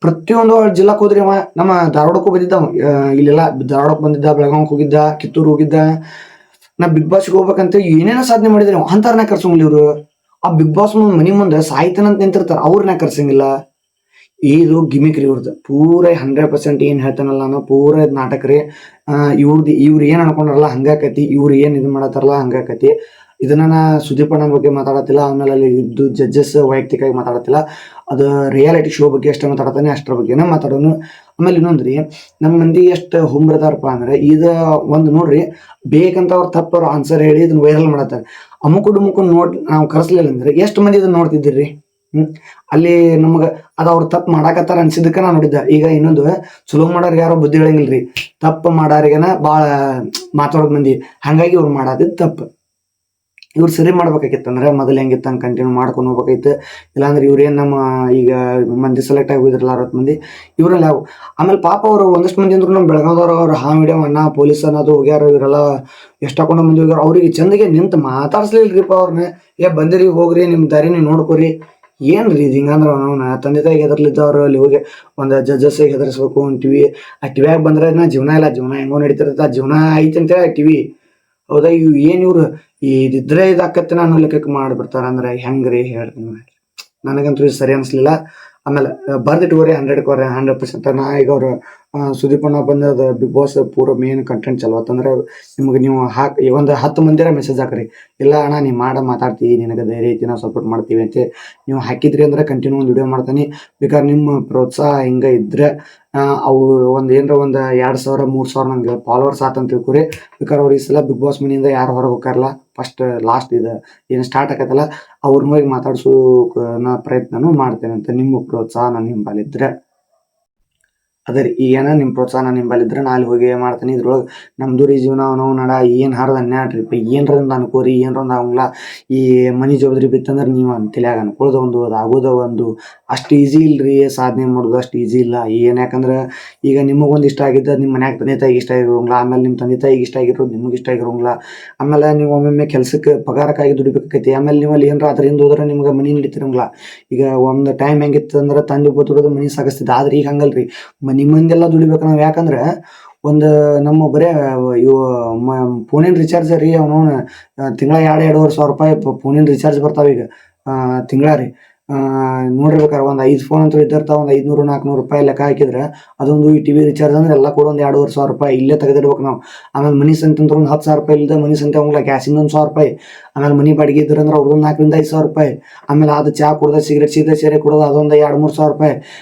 ಪ್ರತಿಯೊಂದು ಜಿಲ್ಲಾಕ್ ಹೋದ್ರಿ ಅವ. ನಮ್ಮ ಧಾರವಾಡಕ್ಕೂ ಬಂದಿದ್ದ, ಇಲ್ಲೆಲ್ಲ ಧಾರವಾಡಕ್ಕೆ ಬಂದಿದ್ದ, ಬೆಳಗಾವಕ್ಕೆ ಹೋಗಿದ್ದ, ಕಿತ್ತೂರು ಹೋಗಿದ್ದ. ನಾ ಬಿಗ್ ಬಾಸ್ಗೆ ಹೋಗ್ಬೇಕಂತ ಏನೇನೋ ಸಾಧನೆ ಮಾಡಿದ್ರಿ ಅಂತಾರನ್ನ ಕರ್ಸಂಗಿಲ್ಲ ಇವ್ರು. ಆ ಬಿಗ್ ಬಾಸ್ ಮನಿ ಮುಂದೆ ಸಾಯ್ತಾನಂತ ನಿಂತಿರ್ತಾರ, ಅವ್ರನ್ನ ಕರ್ಸಂಗಿಲ್ಲ. ಇದು ಗಿಮಿಕ್ ರೀ ಇವ್ರದ್ದು ಪೂರ 100% ಏನು ಹೇಳ್ತಾನಲ್ಲ ನಾನು ಪೂರ ನಾಟಕ ರೀ. ಇವ್ರು ಏನು ಅನ್ಕೊಂಡ್ರಲ್ಲ ಹಂಗಾಕತಿ, ಇವ್ರು ಏನು ಇದು ಮಾಡತ್ತಾರಲ್ಲ ಹಂಗಾಕತಿ. ಇದನ್ನ ನಾ ಸುದೀಪ್ ಅಣ್ಣನ ಬಗ್ಗೆ ಮಾತಾಡತ್ತಿಲ್ಲ, ಆಮೇಲೆ ಅಲ್ಲಿ ಇದ್ದು ಜಡ್ಜಸ್ ವೈಯಕ್ತಿಕವಾಗಿ ಮಾತಾಡತ್ತಿಲ್ಲ, ಅದು ರಿಯಾಲಿಟಿ ಶೋ ಬಗ್ಗೆ ಎಷ್ಟು ಮಾತಾಡ್ತಾನೆ ಅಷ್ಟರ ಬಗ್ಗೆನೇ ಮಾತಾಡೋನು. ಆಮೇಲೆ ಇನ್ನೊಂದು ರೀ, ನಮ್ಮ ಮಂದಿ ಎಷ್ಟು ಹುಂಬ್ರದಾರಪ್ಪ ಅಂದ್ರೆ ಇದು ಒಂದು ನೋಡ್ರಿ, ಬೇಕಂತ ಅವ್ರು ತಪ್ಪು ಆನ್ಸರ್ ಹೇಳಿ ಇದನ್ನ ವೈರಲ್ ಮಾಡತ್ತಾರೆ. ಅಮುಕು ಡುಮುಕು ನಾವು ಕರೆಸ್ಲಿಲ್ಲ ಅಂದ್ರೆ ಎಷ್ಟು ಮಂದಿ ಇದನ್ನ ನೋಡ್ತಿದ್ದೀರಿ. ಅಲ್ಲಿ ನಮ್ಗೆ ಅದು ಅವ್ರು ತಪ್ಪು ಮಾಡಾಕತ್ತಾರ ಅನ್ಸಿದ್ದಕ್ಕ ನಾ ನೋಡಿದ್ದ. ಈಗ ಇನ್ನೊಂದು ಚಲೋ ಮಾಡೋರು ಯಾರೋ ಬುದ್ಧಿ ಹೇಳಂಗಿಲ್ರಿ, ತಪ್ಪು ಮಾಡಾರಿಗನ ಭಾಳ ಮಾತಾಡೋದು ಮಂದಿ, ಹಂಗಾಗಿ ಇವ್ರು ಮಾಡೋದಿದ್ದು ತಪ್ಪು. ಇವ್ರು ಸರಿ ಮಾಡ್ಬೇಕಾಗಿತ್ತಂದ್ರೆ ಮೊದಲು ಹೆಂಗಿತ್ತು ಹಂಗೆ ಕಂಟಿನ್ಯೂ ಮಾಡ್ಕೊಂಡು ಹೋಗ್ಬೇಕಾಯ್ತು. ಇಲ್ಲಾಂದ್ರೆ ಇವ್ರೇನು ನಮ್ಮ ಈಗ ಮಂದಿ ಸೆಲೆಕ್ಟ್ ಆಗಿ ಹೋಗಿದ್ರಲ್ಲ 60 ಮಂದಿ ಇವರೆಲ್ಲ ಯಾವ. ಆಮೇಲೆ ಪಾಪ ಅವರು ಒಂದಷ್ಟು ಮಂದಿ ಅಂದ್ರು ನಮ್ಮ ಬೆಳಗಾವ್ದವ್ರು ಅವ್ರು ಮೀಡಿಯಂ ಅಣ್ಣ ಪೊಲೀಸ್ ಅನ್ನೋದು ಹೋಗ್ಯಾರ, ಇವರೆಲ್ಲ ಎಷ್ಟಾಕೊಂಡು ಮಂದಿ ಹೋಗ್ಯಾರ. ಅವ್ರಿಗೆ ಚಂದಿಗೆ ನಿಂತು ಮಾತಾಡ್ಸ್ಲಿಲ್ರಿಪ್ಪ ಅವ್ರನ್ನ. ಬಂದಿರಿ ಹೋಗ್ರಿ ನಿಮ್ಮ ದಾರಿ ನೀವು ನೋಡ್ಕೊರಿ. ಏನ್ರಿ ಇದು ಹಿಂಗಂದ್ರೆ ಅವನ ತಂದೆ ತಾಯಿಗೆ ಹೆದರ್ಲಿದ್ದವ್ರು ಅಲ್ಲಿ ಹೋಗಿ ಒಂದು ಜಡ್ಜಸ್ಸಿಗೆ ಹೆದರ್ಸ್ಬೇಕು ಅಂತೀವಿ. ಆ ಟಿವಿಯಾಗ ಬಂದ್ರೆ ಜೀವನ ಇಲ್ಲ, ಜೀವನ ಹೆಂಗೋ ನಡೀತಿರತ್ತ, ಜೀವನ ಐತಿ ಅಂತೇಳಿ ಆ ಟಿವಿ. ಹೌದಾ, ಏನು ಇವ್ರು ಇದಿದ್ರೆ ಇದಾಕತ್ತೆ ನಾನು ಲೆಕ್ಕಕ್ಕೆ ಮಾಡಿಬಿಡ್ತಾರ ಅಂದ್ರೆ ಹೆಂಗ್ರಿ ಹೇಳ್ರಿ ನೀವು. ನನಗಂತೂ ಇದು ಸರಿ ಅನಿಸ್ಲಿಲ್ಲ. ಆಮೇಲೆ ಬರ್ದಿಟ್ಕೋರಿ 100% ನಾ ಈಗ ಅವ್ರು ಸುದೀಪ್ ಅಣ್ಣ ಬಂದದ ಬಿಗ್ ಬಾಸ್ ಪೂರ ಮೇನ್ ಕಂಟೆಂಟ್ ಚಲೋ ಆತಂದ್ರೆ ನಿಮ್ಗೆ ನೀವು ಒಂದು 10 ಮಂದಿರ ಮೆಸೇಜ್ ಹಾಕ್ರಿ, ಇಲ್ಲ ಅಣ್ಣ ನೀ ಮಾತಾಡ್ತೀವಿ, ನಿನಗೆ ಧೈರ್ಯ ಐತಿ, ನಾವು ಸಪೋರ್ಟ್ ಮಾಡ್ತೀವಿ ಅಂತ ನೀವು ಹಾಕಿದ್ರಿ ಅಂದ್ರೆ ಕಂಟಿನ್ಯೂ ಒಂದು ವಿಡಿಯೋ ಮಾಡ್ತಾನೆ. ಬೇಕಾದ್ರೆ ನಿಮ್ಮ ಪ್ರೋತ್ಸಾಹ ಹಿಂಗೆ ಇದ್ರೆ ಅವ್ರು ಒಂದು ಏನರ ಒಂದು 2,000 3,000 ನಂಗೆ ಫಾಲೋವರ್ಸ್ ಆತಂತ ತಿಳ್ಕೊರಿ. ಬೇಕಾದ್ರೆ ಅವ್ರು ಈ ಸಲ ಬಿಗ್ ಬಾಸ್ ಮನೆಯಿಂದ ಯಾರು ಹೊರಗೆ ಹೋಗ್ತಾರಲ್ಲ ಫಸ್ಟ್ ಲಾಸ್ಟ್ ಇದು ಏನು ಸ್ಟಾರ್ಟ್ ಆಕತ್ತಲ್ಲ ಅವ್ರ ಹೋಗಿ ಮಾತಾಡ್ಸೋ ಪ್ರಯತ್ನನೂ ಮಾಡ್ತೇನೆ ಅಂತ ನಿಮ್ಮ ಪ್ರೋತ್ಸಾಹ ನಾನು ನಿಂಬಲ್ಲಿದ್ರೆ. ಅದೇ ರೀ, ಈಗೇನ ನಿಮ್ಮ ಪ್ರೋತ್ಸಾಹ ನಾನು ನಿಂಬಲ್ಲಿದ್ರೆ ನಾ ಅಲ್ಲಿ ಹೋಗಿ ಮಾಡ್ತೀನಿ. ಇದ್ರೊಳಗೆ ನಮ್ದು ರೀ ಜೀವನ ನಾವು ನಡ ಏನು ಹಾರ್ದು ಅನ್ಯಾಡ್ರಿಪ್ಪ, ಏನರ ಒಂದು ಅನ್ಕೋರಿ, ಏನರ ಒಂದು ಆಗಂಗಿಲ್ಲ. ಈ ಮನೆ ಜವಾಬ್ದಾರಿ ಬಿತ್ತಂದ್ರೆ ನೀವು ತಲೆಯಾಗ ಅನ್ಕೊಳ್ಳೋದು ಒಂದು ಅದು ಆಗೋದು ಒಂದು ಅಷ್ಟು ಈಸಿ ಇಲ್ರಿ. ಸಾಧನೆ ಮಾಡೋದು ಅಷ್ಟು ಈಸಿ ಇಲ್ಲ. ಏನು ಯಾಕಂದ್ರೆ ಈಗ ನಿಮಗೊಂದು ಇಷ್ಟ ಆಗಿದ್ದು ನಿಮ್ಮ ಮನ್ಯಾಗ ತಂದೆ ತಾಯಿಗೆ ಇಷ್ಟ ಆಗಿರೋಂಗಿಲ್ಲ, ಆಮೇಲೆ ನಿಮ್ಮ ತಂದೆ ತಾಯಿಗೆ ಇಷ್ಟ ಆಗಿರೋದು ನಿಮಗೆ ಇಷ್ಟ ಆಗಿರೋಂಗಿಲ್ಲ. ಆಮೇಲೆ ನೀವು ಒಮ್ಮೊಮ್ಮೆ ಕೆಲಸಕ್ಕೆ ಪಗಾರಕ್ಕಾಗಿ ದುಡಿಬೇಕಾಕೈತಿ. ಆಮೇಲೆ ನೀವು ಅಲ್ಲಿ ಏನರ ಅದರಿಂದ ಹೋದ್ರೆ ನಿಮ್ಗೆ ಮನೆ ನಡೀತಿರಂಗಿಲ್ಲ. ಈಗ ಒಂದು ಟೈಮ್ ಹೆಂಗಿತ್ತು ಅಂದ್ರೆ ತಂದೆ ಒಬ್ಬ ದುಡಿದು ಮನೆ ಸಾಗಿಸ್ತಿದ್ದ, ಆದ್ರೆ ಈಗ ಹಂಗಲ್ರಿ, ಮನೆ ಮಂದೆಲ್ಲ ದುಡಿಬೇಕು ನಾವು. ಯಾಕಂದ್ರೆ ಒಂದು ನಮ್ಮ ಬರೇ ಇವು ಫೋನಿನ ರಿಚಾರ್ಜ್ ರೀ ಅವನವನು ತಿಂಗಳ 2-2.5 ಸಾವಿರ ರೂಪಾಯಿ ಫೋನಿನ ರಿಚಾರ್ಜ್ ಬರ್ತಾವ ಈಗ ತಿಂಗಳ ರೀ. ನೋಡಿರ್ಬೇಕಾರೆ ಒಂದು 5 ಫೋನ್ ಅಂತೂ ಇದ್ದಿರ್ತಾವೆ, ಒಂದು 500-400 ರೂಪಾಯಿ ಲೆಕ್ಕ ಹಾಕಿದ್ರೆ ಅದೊಂದು ಈ ಟಿವಿ ರಿಚಾರ್ಜ್ ಅಂದ್ರೆ ಎಲ್ಲ ಕೂಡ ಒಂದು 2.5 ಸಾವಿರ ರೂಪಾಯಿ ಇಲ್ಲೇ ತೆಗೆದಿಡ್ಬೇಕು ನಾವು. ಆಮೇಲೆ ಮನೆ ಸಂತೆ ಅಂತ ಒಂದು 10 ಸಾವಿರ ರೂಪಾಯಿ ಇಲ್ಲದೆ ಮನೆ ಸಂತೆ ಹೋಗ್ಲಾ, ಗ್ಯಾಸಿಂದ 1 ಸಾವಿರ ರೂಪಾಯಿ. ಆಮೇಲೆ ಮನೆ ಬಾಡಿಗೆ ಇದ್ರಂದ್ರೆ ಅವ್ರದ್ದು 4,000-5 ಸಾವಿರ ರೂಪಾಯಿ. ಆಮೇಲೆ ಅದು ಚಾ ಕುಡ್ದು ಸಿಗರೇಟ್ ಸೇರೆ ಕುಡ್ದು ಅದೊಂದು 2-3 ಸಾವಿರ ರೂಪಾಯಿ.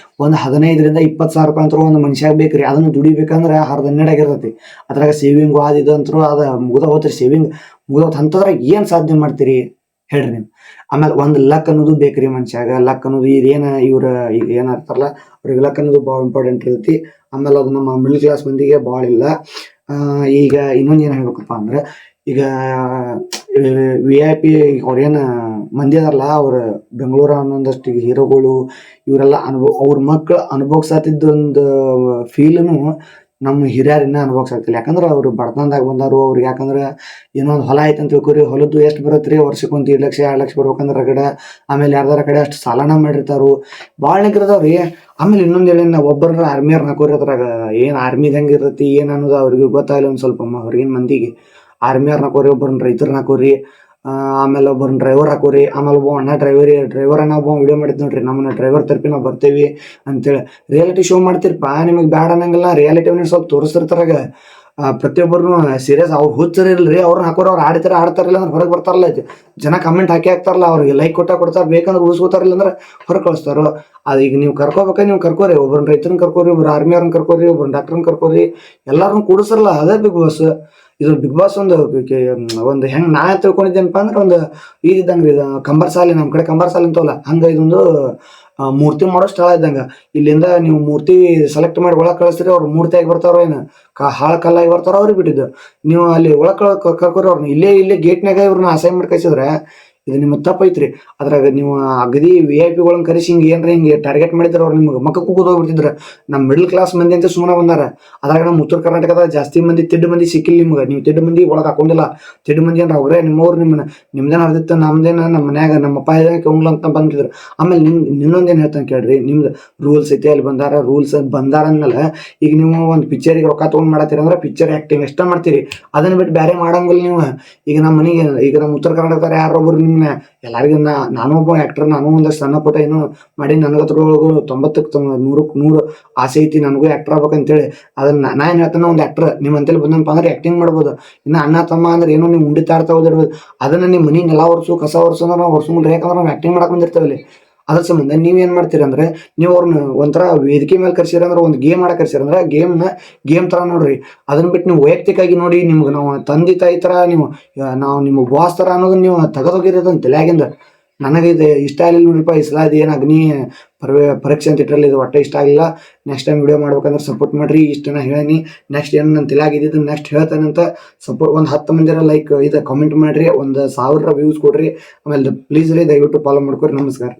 ಒಂದು 15-20 ಸಾವಿರ ರೂಪಾಯಿ ಅಂತೂ ಒಂದು ಮನುಷ್ಯಾಗ ಬೇಕ್ರಿ. ಅದನ್ನು ದುಡಿಬೇಕಂದ್ರೆ 12 ಆಗಿರ್ತೈತಿ. ಅದ್ರಾಗ ಸೇವಿಂಗು ಅದು ಇದು ಅಂತರೂ ಅದು ಮುಗ್ದ ಹೋತ್ರಿ. ಸೇವಿಂಗ್ ಮುಗ್ದೋತ್ ಅಂಥದ್ರಾಗ ಏನು ಸಾಧನೆ ಮಾಡ್ತೀರಿ ಹೇಳ್ರಿ ನೀವು. ಆಮೇಲೆ ಒಂದು ಲಕ್ ಅನ್ನೋದು ಬೇಕ್ರಿ ಮನುಷ್ಯಾಗ. ಲಕ್ ಅನ್ನೋದು ಇದೇನು ಇವ್ರು ಈಗ ಏನಾಗ್ತಾರಲ್ಲ ಅವ್ರಿಗೆ ಲಕ್ ಅನ್ನೋದು ಭಾಳ ಇಂಪಾರ್ಟೆಂಟ್ ಇರ್ತೈತಿ. ಆಮೇಲೆ ಅದು ನಮ್ಮ ಮಿಡ್ಲ್ ಕ್ಲಾಸ್ ಮಂದಿಗೆ ಭಾಳ ಇಲ್ಲ. ಈಗ ಇನ್ನೊಂದು ಏನು ಹೇಳ್ಬೇಕಪ್ಪ ಅಂದ್ರೆ, ಈಗ VIP ಅವ್ರೇನು ಮಂದಿ ಅದಾರಲ್ಲ ಅವ್ರು ಬೆಂಗಳೂರು ಅನ್ನೊಂದಷ್ಟು ಹೀರೋಗಳು ಇವರೆಲ್ಲ ಅವ್ರ ಮಕ್ಕಳು ಅನುಭವಿಸತ್ತಿದ್ದೊಂದು ಫೀಲನ್ನು ನಮ್ಮ ಹಿರಿಯರು ಇನ್ನೂ ಅನುಭವಿಸಾಗ್ತಿಲ್ಲ. ಯಾಕಂದ್ರೆ ಅವರು ಬಡತನದಾಗ ಬಂದಾರು. ಅವ್ರಿಗೆ ಯಾಕಂದ್ರೆ ಏನೋ ಒಂದು ಹೊಲ ಐತೆ ಅಂತ ತಿಳ್ಕೊರಿ, ಹೊಲದ್ದು ಎಷ್ಟು ಬರುತ್ತೆ ರೀ ವರ್ಷಕ್ಕೆ ಒಂದು 1.5 ಲಕ್ಷ 2 ಲಕ್ಷ ಬರ್ಬೇಕಂದ್ರೆ ರಗಡ. ಆಮೇಲೆ ಯಾರ್ದಾರ ಕಡೆ ಅಷ್ಟು ಸಾಲನ ಮಾಡಿರ್ತಾರು, ಭಾಳ ನಿಗ್ರದವ್ರು ರೀ. ಆಮೇಲೆ ಇನ್ನೊಂದು ಹೇಳಿ, ನಾವು ಒಬ್ಬರ ಆರ್ಮಿಯವ್ರು ಹಾಕೋರಿ ಅದ್ರಾಗ ಏನು ಆರ್ಮಿದು ಹೆಂಗೆ ಇರ್ತೈತಿ ಏನು ಅನ್ನೋದು ಅವ್ರಿಗೆ ಗೊತ್ತಾಗಲ್ಲ ಒಂದು ಸ್ವಲ್ಪ ಹೊರಗಿನ ಮಂದಿಗೆ. ಆರ್ಮಿಯವ್ರನ್ನ ಹಾಕೋರಿ, ಒಬ್ಬರನ್ನ ರೈತರನ್ನ ಹಾಕೋರಿ, ಆಮೇಲೆ ಒಬ್ಬರನ್ನ ಡ್ರೈವರ್ ಹಾಕೋರಿ. ಆಮೇಲೆ ಒಬ್ಬ ಅಣ್ಣ ಡ್ರೈವರ್ ಅನ್ನ ಒಬ್ಬ ವಿಡಿಯೋ ಮಾಡಿದ್ ನೋಡ್ರಿ, ನಮ್ಮನ್ನ ಡ್ರೈವರ್ ತರ್ಪಿ ನಾವು ಬರ್ತೇವಿ ಅಂತೇಳಿ ರಿಯಾಲಿಟಿ ಶೋ ಮಾಡ್ತಿರ್ಪ. ನಿಮಗೆ ಬ್ಯಾಡ ಅನ್ನಂಗಿಲ್ಲ, ರಿಯಾಲಿಟಿ ಸ್ವಲ್ಪ ತೋರಿಸ್ತಿರ್ತಾರಾಗ. ಪ್ರತಿಯೊಬ್ಬರು ಸೀರಿಯಸ್ ಅವ್ರು ಹುಚ್ಚರಿ ಇಲ್ರಿ, ಅವ್ರನ್ನ ಹಾಕೋರು. ಅವ್ರು ಆಡ್ತಾರಿಲ್ಲ ಅಂದ್ರೆ ಹೊರಗೆ ಬರ್ತಾರಲ್ಲ, ಜನ ಕಮೆಂಟ್ ಹಾಕ್ತಾರಲ್ಲ, ಅವ್ರಿಗೆ ಲೈಕ್ ಕೊಡ್ತಾರೆ, ಬೇಕಂದ್ರೆ ಉಳಿಸ್ಕೋತಾರಿಲ್ಲ ಅಂದ್ರೆ ಹೊರಗೆ ಕಳಿಸ್ತಾರೋ. ಅದು ಈಗ ನೀವು ಕರ್ಕೋಬೇಕಾದ್ರೆ ನೀವು ಕರ್ಕೋರಿ, ಒಬ್ಬರನ್ನ ರೈತರನ್ನ ಕರ್ಕೋರಿ, ಒಬ್ರು ಆರ್ಮಿಯವ್ರನ್ನ ಕರ್ಕೋರಿ, ಒಬ್ಬರನ್ನ ಡಾಕ್ಟರ್ನ ಕರ್ಕೋರಿ, ಎಲ್ಲಾರನ್ನೂ ಕೂಡಿಸ್ರಲ್ಲ. ಅದೇ ಬಿಗ್ ಬಾಸ್. ಇದು ಬಿಗ್ ಬಾಸ್ ಒಂದು ಹೆಂಗೆ ನಾ ತಿಳ್ಕೊಂಡಿದ್ದೇನಪ್ಪ ಅಂದ್ರೆ, ಒಂದು ಇದಂಗೆ ರೀ, ಇದು ಕಂಬರ್ಸಾಲಿ, ನಮ್ಮ ಕಡೆ ಕಂಬರ್ಸಾಲಿ ಅಂತವಲ್ಲ ಹಂಗೆ ಇದೊಂದು ಮೂರ್ತಿ ಮಾಡೋ ಸ್ಥಳ ಇದ್ದಂಗೆ. ಇಲ್ಲಿಂದ ನೀವು ಮೂರ್ತಿ ಸೆಲೆಕ್ಟ್ ಮಾಡಿ ಒಳಗೆ ಕಳಿಸ್ತೀರಿ, ಅವ್ರು ಮೂರ್ತಿಯಾಗಿ ಬರ್ತಾರೋ ಏನು ಹಾಳು ಕಲ್ಲಾಗಿ ಬರ್ತಾರೋ ಅವ್ರಿಗೆ ಬಿಟ್ಟಿದ್ದು. ನೀವು ಅಲ್ಲಿ ಒಳಗೆ ಕರ್ಕೋರಿ ಅವ್ರನ್ನ. ಇಲ್ಲೇ ಗೇಟ್ನಾಗ ಇವ್ರನ್ನ ಅಸೈನ್ ಮಾಡಿ ಕಳಿಸಿದ್ರೆ ಇದು ನಿಮಗೆ ತಪ್ಪೈತ್ರಿ. ಅದ್ರಾಗ ನೀವು ಅಗದಿ VIP ಕರೆಸಿ ಹಿಂಗೆ ಏನ್ರ ಹಿಂಗೆ ಟಾರ್ಗೆಟ್ ಮಾಡಿದ್ರೆ ಅವ್ರು ನಿಮ್ಗೆ ಮಕ್ಕಕ್ಕೆ ಕೂದೋಗ್ಬಿಡ್ತಿದ್ರು. ನಮ್ಮ ಮಿಡ್ಲ್ ಕ್ಲಾಸ್ ಮಂದಿ ಅಂತ ಸುಮ್ಮನೆ ಬಂದಾರ. ಅದ್ರಾಗ ನಮ್ಮ ಉತ್ತರ ಕರ್ನಾಟಕದ ಜಾಸ್ತಿ ಮಂದಿ ತಿಡ್ಡು ಮಂದಿ ಸಿಕ್ಕಿಲ್ಲ ನಿಮ್ಗೆ. ನೀವು ತಿಡ್ಡು ಮಂದಿ ಒಳಗೆ ಹಾಕೊಂಡಿಲ್ಲ. ತಿಡ್ಡು ಮಂದಿ ಅಂದ್ರೆ ಅವ್ರೇ ನಿಮ್ಮವ್ರು, ನಿಮ್ದೇನು ಅರ್ದಿತ್ತು, ನಮ್ದೇನ ನಮ್ಮ ಮನ್ಯಾಗ ನಮ್ಮ ಅಪ್ಪ ಕೆಂಗ್ಲ ಅಂತ ಬಂದಿದ್ರು. ಆಮೇಲೆ ಇನ್ನೊಂದೇನು ಹೇಳ್ತಾನೆ ಕೇಳ್ರಿ, ನಿಮ್ದು ರೂಲ್ಸ್ ಐತಿ, ಅಲ್ಲಿ ರೂಲ್ಸ್ ಬಂದಾರ ಅಂದ್ಮೇಲೆ ಈಗ ನೀವು ಒಂದು ಪಿಕ್ಚರಿಗೆ ರೊಕ್ಕ ತೊಗೊಂಡು ಮಾಡತ್ತೀರಿ ಅಂದ್ರೆ ಪಿಕ್ಚರ್ ಆ್ಯಕ್ಟಿಂಗ್ ಎಷ್ಟ ಮಾಡ್ತೀರಿ, ಅದನ್ನ ಬಿಟ್ಟು ಬೇರೆ ಮಾಡಂಗಿಲ್ಲ ನೀವು. ಈಗ ನಮ್ಮ ಮನೆಗೆ ಈಗ ನಮ್ಮ ಉತ್ತರ ಕರ್ನಾಟಕದ ಯಾರೊಬ್ಬರು ನಿಮ್ಮ ಸುಮ್ಮನೆ ಎಲ್ಲರಿಗೂ ನಾನು ಒಬ್ಬ ಆಕ್ಟರ್, ನಾನು ಒಂದಷ್ಟು ಸಣ್ಣ ಪುಟ್ಟ ಏನು ಮಾಡಿ ನನಗತ್ರೊಳಗು 90ಕ್ಕೆ 100ಕ್ಕೆ 100 ಆಸೆ ಐತಿ ನನಗೂ ಆಕ್ಟರ್ ಆಗ್ಬೇಕಂತೇಳಿ. ಅದನ್ನ ನಾ ಏನ್ ಹೇಳ್ತಾನ, ಒಂದು ಆಕ್ಟರ್ ನಿಮ್ಮ ಅಂತೇಳಿ ಬಂದನಪ್ಪ ಅಂದ್ರೆ ಆಕ್ಟಿಂಗ್ ಮಾಡ್ಬೋದು. ಇನ್ನ ಅಣ್ಣ ತಮ್ಮ ಅಂದ್ರೆ ಏನೋ ನೀವು ಉಂಡಿ ತಾಡ್ತಾ ಓದಿರ್ಬೋದು, ಅದನ್ನ ನಿಮ್ಮ ಮನಿ ನೆಲ ಒರ್ಸು ಕಸ ಒರ್ಸು ಅಂದ್ರೆ ನಾವು ಒರ್ಸ್ಕೊಂಡ್ರೆ, ಯಾಕಂದ್ರೆ ನಾವು ಆಕ್ಟಿಂಗ್ ಮಾಡಕ್ ಬಂದಿರ್ತೇವಲ್ಲಿ. ಅದ್ರ ಸಂಬಂಧ ನೀವ್ ಏನ್ ಮಾಡ್ತೀರ ಅಂದ್ರೆ, ನೀವು ಅವ್ರನ್ನ ಒಂಥರ ವೇದಿಕೆ ಮೇಲೆ ಕರ್ಸಿರ ಅಂದ್ರೆ, ಒಂದು ಗೇಮ್ ಆಡಕ್ ಕರ್ಸಿರ ಅಂದ್ರೆ ಗೇಮ್ ತರ ನೋಡ್ರಿ. ಅದನ್ನ ಬಿಟ್ಟು ನೀವು ವೈಯಕ್ತಿಕವಾಗಿ ನೋಡಿ, ನಿಮ್ಗೆ ನಾವು ತಂದೆ ತಾಯಿ ತರ ನೀವು, ನಾವು ನಿಮ್ಮ ಬಾಸ್ ತರ ಅನ್ನೋದನ್ನ ನೀವು ತೆಗೆದೋಗಿರೋದನ್ನ ತಲೆಯಾಗಿಂದ. ನನಗೆ ಇದು ಇಷ್ಟ ಆಗಲಿಲ್ಲ ನೋಡ್ರಿಪ್ಪ, ಈ ಸಲ ಏನು ಅಗ್ನಿ ಪರೀಕ್ಷೆ ಅಂತ ಇಟ್ಟರಲ್ಲಿ ಇದು ಒಟ್ಟೆ ಇಷ್ಟ ಆಗಿಲ್ಲ. ನೆಕ್ಸ್ಟ್ ಟೈಮ್ ವಿಡಿಯೋ ಮಾಡ್ಬೇಕಂದ್ರೆ ಸಪೋರ್ಟ್ ಮಾಡ್ರಿ. ಇಷ್ಟನ್ನ ಹೇಳೀನಿ. ನೆಕ್ಸ್ಟ್ ಏನು ನನ್ನ ತಲೆಯಾಗಿದ್ದು ನೆಕ್ಸ್ಟ್ ಹೇಳ್ತಾನಂತ ಸಪೋರ್ಟ್, ಒಂದು 10 ಮಂದಿರ ಲೈಕ್ ಇದು ಕಮೆಂಟ್ ಮಾಡ್ರಿ, 1000 ವ್ಯೂಸ್ ಕೊಡ್ರಿ. ಆಮೇಲೆ ಪ್ಲೀಸ್ ರೀ ದಯವಿಟ್ಟು ಫಾಲೋ ಮಾಡ್ಕೊರಿ. ನಮಸ್ಕಾರ.